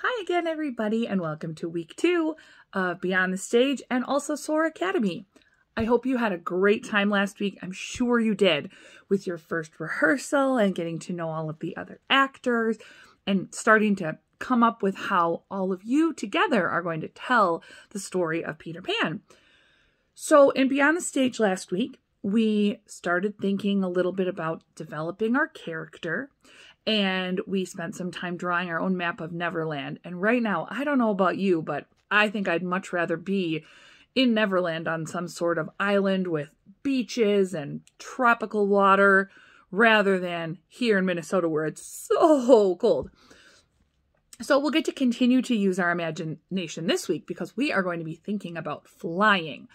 Hi again, everybody, and welcome to week 2 of Beyond the Stage and also SOAR Academy. I hope you had a great time last week. I'm sure you did, with your first rehearsal and getting to know all of the other actors and starting to come up with how all of you together are going to tell the story of Peter Pan. So in Beyond the Stage last week, we started thinking a little bit about developing our character, and we spent some time drawing our own map of Neverland. And right now, I don't know about you, but I think I'd much rather be in Neverland on some sort of island with beaches and tropical water rather than here in Minnesota where it's so cold. So we'll get to continue to use our imagination this week because we are going to be thinking about flying.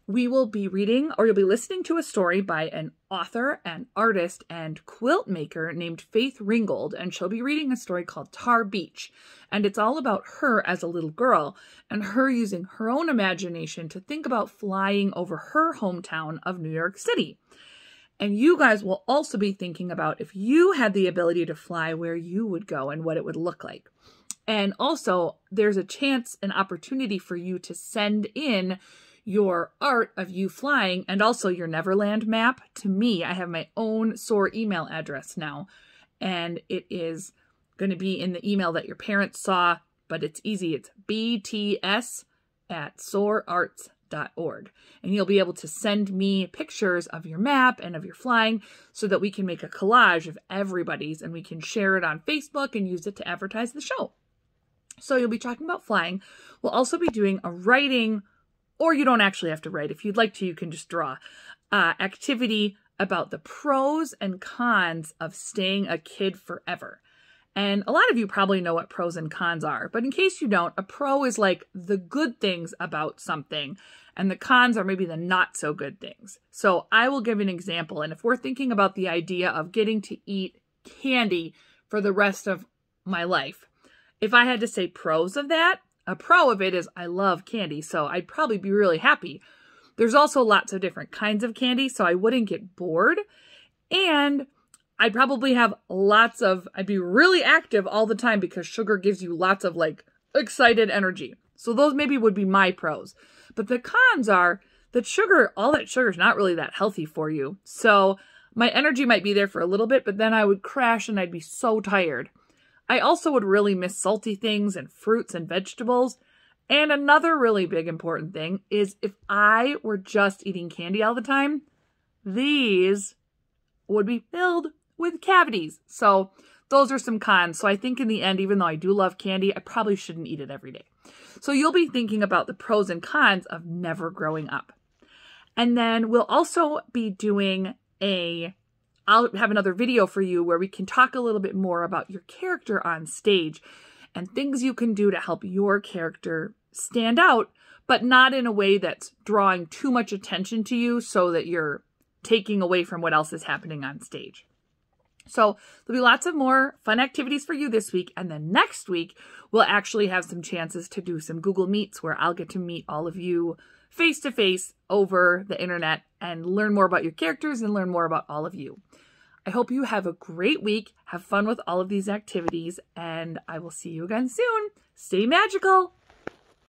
We will be reading, or you'll be listening to a story by an author and artist and quilt maker named Faith Ringgold, and she'll be reading a story called Tar Beach. And it's all about her as a little girl and her using her own imagination to think about flying over her hometown of New York City. And you guys will also be thinking about if you had the ability to fly, where you would go and what it would look like. And also, there's a chance, an opportunity for you to send in your art of you flying and also your Neverland map to me. I have my own SOAR email address now, and it is going to be in the email that your parents saw, but it's easy. It's bts@soararts.org. And you'll be able to send me pictures of your map and of your flying so that we can make a collage of everybody's and we can share it on Facebook and use it to advertise the show. So you'll be talking about flying. We'll also be doing a writing, or you don't actually have to write. If you'd like to, you can just draw. Activity about the pros and cons of staying a kid forever. And a lot of you probably know what pros and cons are, but in case you don't, a pro is like the good things about something, and the cons are maybe the not so good things. So I will give an example, and if we're thinking about the idea of getting to eat candy for the rest of my life, if I had to say pros of that, a pro of it is I love candy, so I'd probably be really happy. There's also lots of different kinds of candy, so I wouldn't get bored. And I'd probably have I'd be really active all the time because sugar gives you lots of excited energy. So those maybe would be my pros. But the cons are that all that sugar is not really that healthy for you. So my energy might be there for a little bit, but then I would crash and I'd be so tired. I also would really miss salty things and fruits and vegetables. And another really big important thing is if I were just eating candy all the time, these would be filled with cavities. So those are some cons. So I think in the end, even though I do love candy, I probably shouldn't eat it every day. So you'll be thinking about the pros and cons of never growing up. And then we'll also be doing I'll have another video for you where we can talk a little bit more about your character on stage and things you can do to help your character stand out, but not in a way that's drawing too much attention to you so that you're taking away from what else is happening on stage. So there'll be lots of more fun activities for you this week. And then next week, we'll actually have some chances to do some Google Meets where I'll get to meet all of you face to face over the internet and learn more about your characters and learn more about all of you. I hope you have a great week. Have fun with all of these activities, and I will see you again soon. Stay magical.